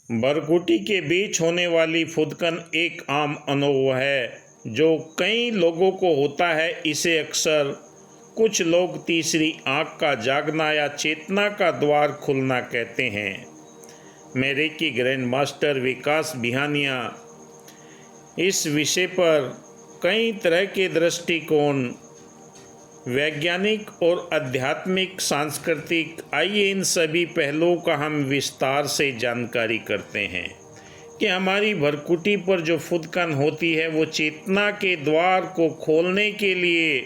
भरकुटी के बीच होने वाली फुदकन एक आम अनुभव है जो कई लोगों को होता है। इसे अक्सर कुछ लोग तीसरी आंख का जागना या चेतना का द्वार खुलना कहते हैं। मेरे की ग्रैंड मास्टर विकास बिहानिया इस विषय पर कई तरह के दृष्टिकोण, वैज्ञानिक और आध्यात्मिक, सांस्कृतिक, आइए इन सभी पहलुओं का हम विस्तार से जानकारी करते हैं कि हमारी भरकुटी पर जो फुदकन होती है वो चेतना के द्वार को खोलने के लिए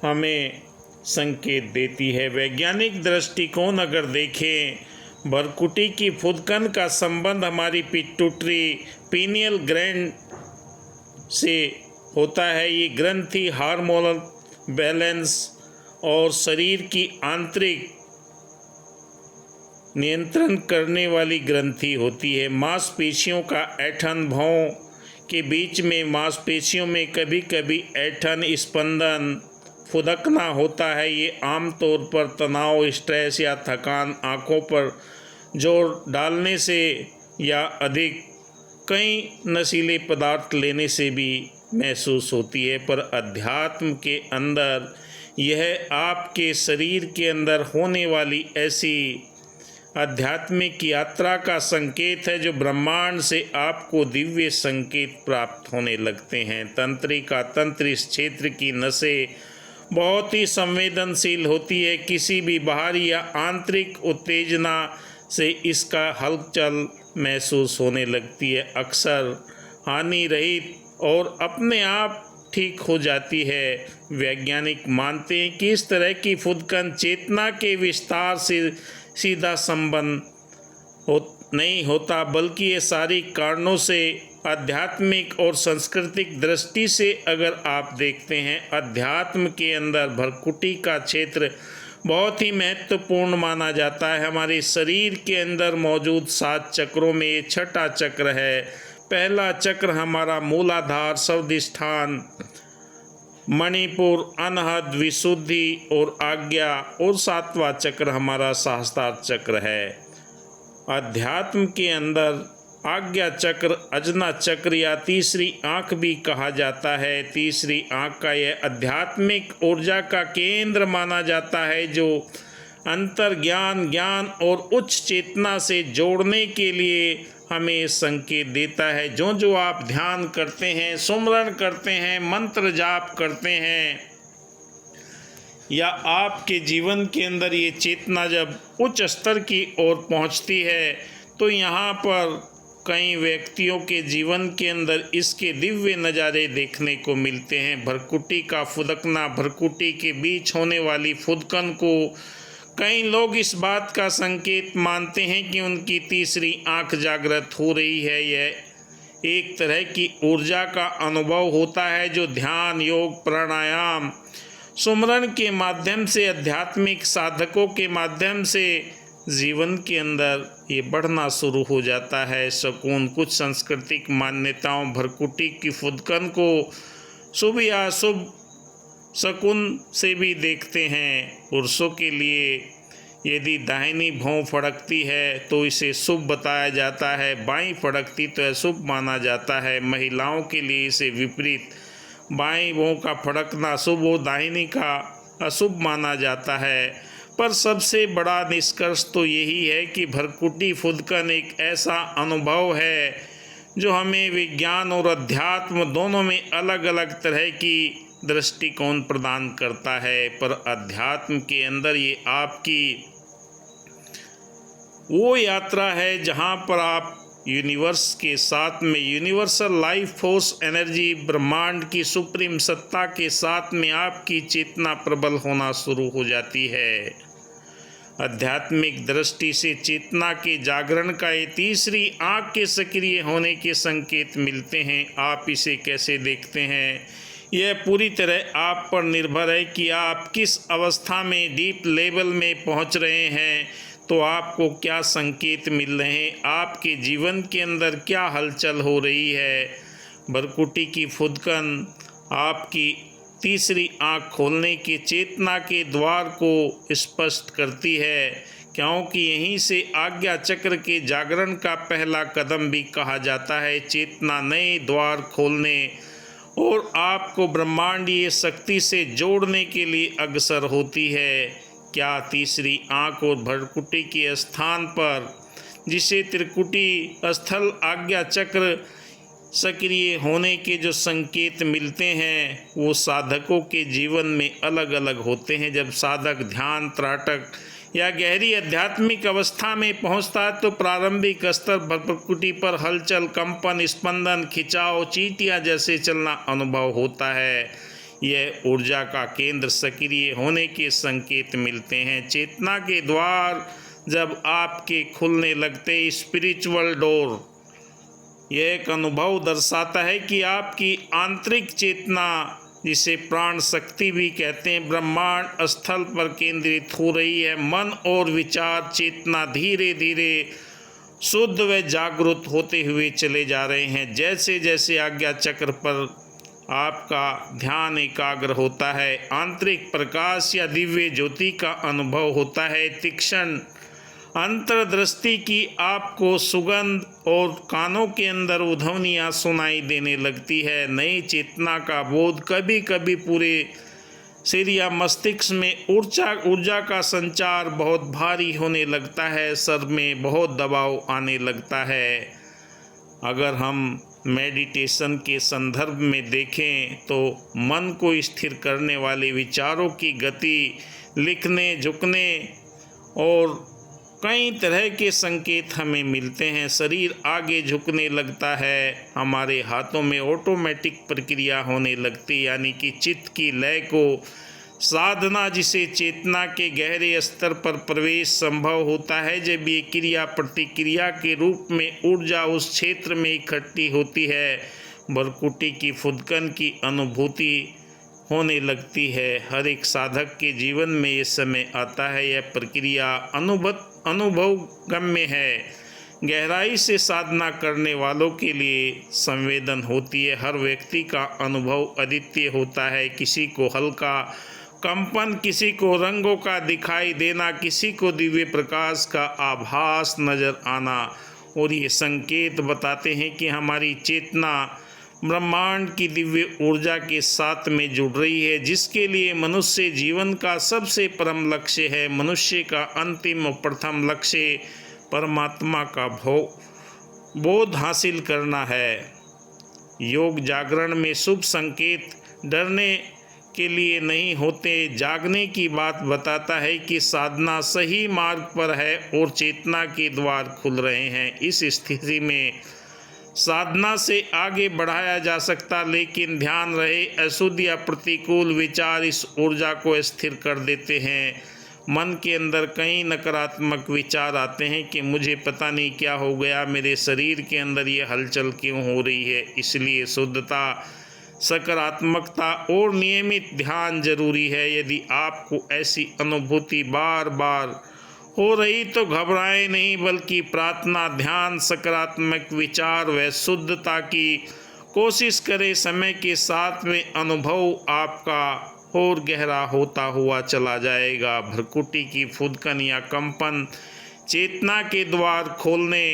हमें संकेत देती है। वैज्ञानिक दृष्टिकोण अगर देखें, भरकुटी की फुदकन का संबंध हमारी पिट्यूटरी पीनियल ग्लैंड से होता है। ये ग्रंथि हार्मोनल बैलेंस और शरीर की आंतरिक नियंत्रण करने वाली ग्रंथि होती है। मांसपेशियों का ऐंठन, भौं के बीच में मांसपेशियों में कभी कभी ऐंठन, स्पंदन, फुदकना होता है। ये आमतौर पर तनाव, स्ट्रेस या थकान, आँखों पर जोर डालने से या अधिक कई नशीले पदार्थ लेने से भी महसूस होती है। पर अध्यात्म के अंदर यह आपके शरीर के अंदर होने वाली ऐसी आध्यात्मिक यात्रा का संकेत है जो ब्रह्मांड से आपको दिव्य संकेत प्राप्त होने लगते हैं। तंत्रिका तंत्र, इस क्षेत्र की नसें बहुत ही संवेदनशील होती है। किसी भी बाहरी या आंतरिक उत्तेजना से इसका हलचल महसूस होने लगती है, अक्सर हानि रहित और अपने आप ठीक हो जाती है। वैज्ञानिक मानते हैं कि इस तरह की फुदकन चेतना के विस्तार से सीधा संबंध नहीं होता, बल्कि ये सारी कारणों से आध्यात्मिक और सांस्कृतिक दृष्टि से अगर आप देखते हैं, अध्यात्म के अंदर भरकुटी का क्षेत्र बहुत ही महत्वपूर्ण माना जाता है। हमारे शरीर के अंदर मौजूद 7 चक्रों में ये छठा चक्र है। पहला चक्र हमारा मूलाधार, स्वादिष्ठान, मणिपुर, अनहद, विशुद्धि और आज्ञा, और 7वां चक्र हमारा सहस्त्रार चक्र है। अध्यात्म के अंदर आज्ञा चक्र, अजना चक्र या तीसरी आंख भी कहा जाता है। तीसरी आंख का यह आध्यात्मिक ऊर्जा का केंद्र माना जाता है जो अंतर्ज्ञान, ज्ञान और उच्च चेतना से जोड़ने के लिए हमें संकेत देता है। जो जो आप ध्यान करते हैं, सुमरन करते हैं, मंत्र जाप करते हैं, या आपके जीवन के अंदर ये चेतना जब उच्च स्तर की ओर पहुंचती है तो यहाँ पर कई व्यक्तियों के जीवन के अंदर इसके दिव्य नज़ारे देखने को मिलते हैं। भरकुटी का फुदकना, भरकुटी के बीच होने वाली फुदकन को कई लोग इस बात का संकेत मानते हैं कि उनकी तीसरी आंख जागृत हो रही है। यह एक तरह की ऊर्जा का अनुभव होता है जो ध्यान, योग, प्राणायाम, सुमरन के माध्यम से, आध्यात्मिक साधकों के माध्यम से जीवन के अंदर ये बढ़ना शुरू हो जाता है। सुकून, कुछ सांस्कृतिक मान्यताओं भरकुटी की फुदकन को शुभ या अशुभ शकुन से भी देखते हैं। पुरुषों के लिए यदि दाहिनी भौं फड़कती है तो इसे शुभ बताया जाता है, बाईं फड़कती तो अशुभ माना जाता है। महिलाओं के लिए इसे विपरीत, बाईं भौं का फड़कना शुभ हो, दाहिनी का अशुभ माना जाता है। पर सबसे बड़ा निष्कर्ष तो यही है कि भरकुटी फुदकन एक ऐसा अनुभव है जो हमें विज्ञान और अध्यात्म दोनों में अलग अलग तरह की दृष्टिकोण प्रदान करता है। पर अध्यात्म के अंदर ये आपकी वो यात्रा है जहाँ पर आप यूनिवर्स के साथ में, यूनिवर्सल लाइफ फोर्स एनर्जी, ब्रह्मांड की सुप्रीम सत्ता के साथ में आपकी चेतना प्रबल होना शुरू हो जाती है। आध्यात्मिक दृष्टि से चेतना के जागरण का ये तीसरी आंख के सक्रिय होने के संकेत मिलते हैं। आप इसे कैसे देखते हैं, यह पूरी तरह आप पर निर्भर है कि आप किस अवस्था में, डीप लेवल में पहुंच रहे हैं, तो आपको क्या संकेत मिल रहे हैं, आपके जीवन के अंदर क्या हलचल हो रही है। भरकुटी की फुदकन आपकी तीसरी आंख खोलने की चेतना के द्वार को स्पष्ट करती है क्योंकि यहीं से आज्ञा चक्र के जागरण का पहला कदम भी कहा जाता है। चेतना नए द्वार खोलने और आपको ब्रह्मांडीय शक्ति से जोड़ने के लिए अग्रसर होती है। क्या तीसरी आंख और भ्रकुटी के स्थान पर, जिसे त्रिकुटी स्थल आज्ञा चक्र सक्रिय होने के जो संकेत मिलते हैं, वो साधकों के जीवन में अलग अलग होते हैं। जब साधक ध्यान, त्राटक या गहरी आध्यात्मिक अवस्था में पहुंचता है तो प्रारंभिक स्तर भ्रकुटी पर हलचल, कंपन, स्पंदन, खिंचाव, चींटियां जैसे चलना अनुभव होता है। यह ऊर्जा का केंद्र सक्रिय होने के संकेत मिलते हैं। चेतना के द्वार जब आपके खुलने लगते, स्पिरिचुअल डोर, यह एक अनुभव दर्शाता है कि आपकी आंतरिक चेतना, जिसे प्राण शक्ति भी कहते हैं, ब्रह्मांड स्थल पर केंद्रित हो रही है। मन और विचार चेतना धीरे धीरे शुद्ध व जागृत होते हुए चले जा रहे हैं। जैसे जैसे आज्ञा चक्र पर आपका ध्यान एकाग्र होता है, आंतरिक प्रकाश या दिव्य ज्योति का अनुभव होता है। तीक्ष्ण अंतर्दृष्टि की आपको सुगंध और कानों के अंदर ध्वनियाँ सुनाई देने लगती है। नई चेतना का बोध कभी कभी पूरे सिर या मस्तिष्क में ऊर्जा का संचार बहुत भारी होने लगता है। सर में बहुत दबाव आने लगता है। अगर हम मेडिटेशन के संदर्भ में देखें तो मन को स्थिर करने वाले विचारों की गति, लिखने, झुकने और कई तरह के संकेत हमें मिलते हैं। शरीर आगे झुकने लगता है, हमारे हाथों में ऑटोमेटिक प्रक्रिया होने लगती, यानी कि चित्त की लय को साधना, जिसे चेतना के गहरे स्तर पर प्रवेश संभव होता है जब ये क्रिया प्रतिक्रिया के रूप में ऊर्जा उस क्षेत्र में इकट्ठी होती है। भ्रकुटी की फुदकन की अनुभूति होने लगती है। हर एक साधक के जीवन में ये समय आता है। यह प्रक्रिया अनुभव गम्य है। गहराई से साधना करने वालों के लिए संवेदन होती है। हर व्यक्ति का अनुभव अद्वितीय होता है। किसी को हल्का कंपन, किसी को रंगों का दिखाई देना, किसी को दिव्य प्रकाश का आभास नजर आना। और ये संकेत बताते हैं कि हमारी चेतना ब्रह्मांड की दिव्य ऊर्जा के साथ में जुड़ रही है, जिसके लिए मनुष्य जीवन का सबसे परम लक्ष्य है। मनुष्य का अंतिम और प्रथम लक्ष्य परमात्मा का बोध हासिल करना है। योग जागरण में शुभ संकेत डरने के लिए नहीं होते। जागने की बात बताता है कि साधना सही मार्ग पर है और चेतना के द्वार खुल रहे हैं। इस स्थिति में साधना से आगे बढ़ाया जा सकता, लेकिन ध्यान रहे अशुद्ध या प्रतिकूल विचार इस ऊर्जा को स्थिर कर देते हैं। मन के अंदर कई नकारात्मक विचार आते हैं कि मुझे पता नहीं क्या हो गया, मेरे शरीर के अंदर ये हलचल क्यों हो रही है। इसलिए शुद्धता, सकारात्मकता और नियमित ध्यान जरूरी है। यदि आपको ऐसी अनुभूति बार बार हो रही तो घबराएं नहीं, बल्कि प्रार्थना, ध्यान, सकारात्मक विचार व शुद्धता की कोशिश करें। समय के साथ में अनुभव आपका और गहरा होता हुआ चला जाएगा। भ्रकुटी की फुदकन या कंपन चेतना के द्वार खोलने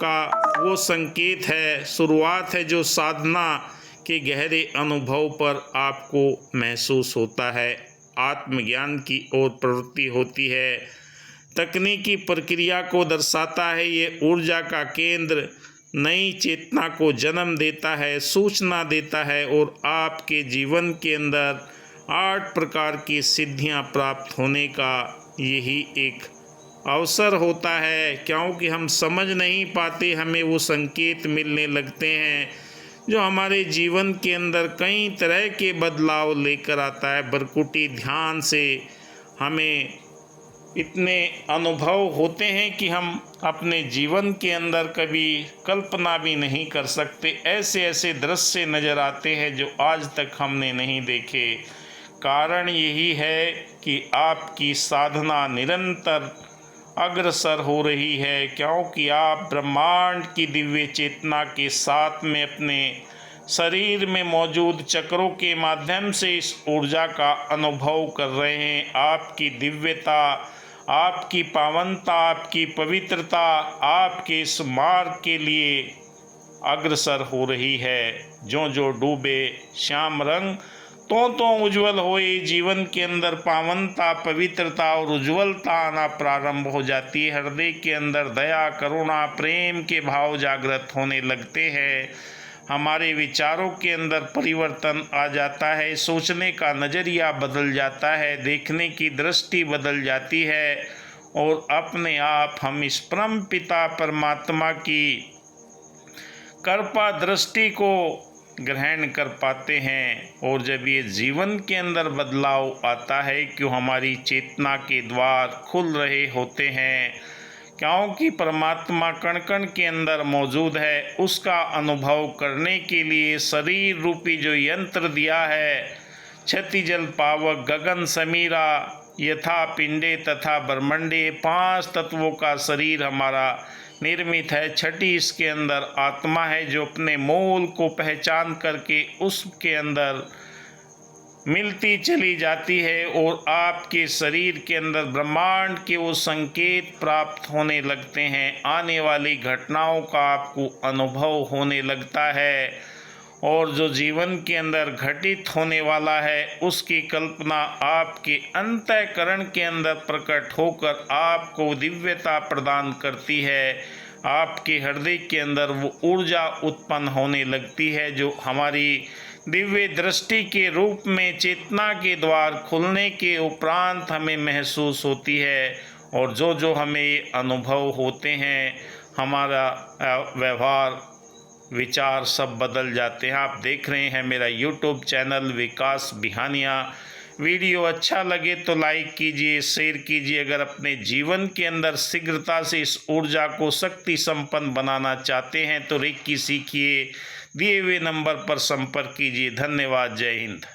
का वो संकेत है, शुरुआत है, जो साधना के गहरे अनुभव पर आपको महसूस होता है। आत्मज्ञान की ओर प्रवृत्ति होती है। तकनीकी प्रक्रिया को दर्शाता है। ये ऊर्जा का केंद्र नई चेतना को जन्म देता है, सूचना देता है और आपके जीवन के अंदर 8 प्रकार की सिद्धियां प्राप्त होने का यही एक अवसर होता है। क्योंकि हम समझ नहीं पाते, हमें वो संकेत मिलने लगते हैं जो हमारे जीवन के अंदर कई तरह के बदलाव लेकर आता है। भ्रकुटी ध्यान से हमें इतने अनुभव होते हैं कि हम अपने जीवन के अंदर कभी कल्पना भी नहीं कर सकते। ऐसे ऐसे दृश्य नज़र आते हैं जो आज तक हमने नहीं देखे। कारण यही है कि आपकी साधना निरंतर अग्रसर हो रही है, क्योंकि आप ब्रह्मांड की दिव्य चेतना के साथ में अपने शरीर में मौजूद चक्रों के माध्यम से इस ऊर्जा का अनुभव कर रहे हैं। आपकी दिव्यता आपकी पावनता, आपकी पवित्रता आपके इस मार्ग के लिए अग्रसर हो रही है। जो जो डूबे श्याम रंग तो उज्जवल होए। जीवन के अंदर पावनता, पवित्रता और उज्ज्वलता आना प्रारंभ हो जाती है। हृदय के अंदर दया, करुणा, प्रेम के भाव जागृत होने लगते हैं। हमारे विचारों के अंदर परिवर्तन आ जाता है। सोचने का नज़रिया बदल जाता है, देखने की दृष्टि बदल जाती है और अपने आप हम इस परम पिता परमात्मा की कृपा दृष्टि को ग्रहण कर पाते हैं। और जब ये जीवन के अंदर बदलाव आता है, क्यों हमारी चेतना के द्वार खुल रहे होते हैं, क्योंकि परमात्मा कण कण के अंदर मौजूद है। उसका अनुभव करने के लिए शरीर रूपी जो यंत्र दिया है, क्षति जल पावक गगन समीरा यथा पिंडे तथा ब्रह्मंडे, 5 तत्वों का शरीर हमारा निर्मित है। छठी इसके अंदर आत्मा है जो अपने मोल को पहचान करके उसके अंदर मिलती चली जाती है और आपके शरीर के अंदर ब्रह्मांड के वो संकेत प्राप्त होने लगते हैं। आने वाली घटनाओं का आपको अनुभव होने लगता है और जो जीवन के अंदर घटित होने वाला है उसकी कल्पना आपके अंतःकरण के अंदर प्रकट होकर आपको दिव्यता प्रदान करती है। आपके हृदय के अंदर वो ऊर्जा उत्पन्न होने लगती है जो हमारी दिव्य दृष्टि के रूप में चेतना के द्वार खुलने के उपरांत हमें महसूस होती है। और जो जो हमें ये अनुभव होते हैं, हमारा व्यवहार, विचार सब बदल जाते हैं। आप देख रहे हैं मेरा यूट्यूब चैनल विकास बिहानिया। वीडियो अच्छा लगे तो लाइक कीजिए, शेयर कीजिए। अगर अपने जीवन के अंदर शीघ्रता से इस ऊर्जा को शक्ति संपन्न बनाना चाहते हैं तो रेकी सीखिए। दिए हुए नंबर पर संपर्क कीजिए। धन्यवाद। जय हिंद।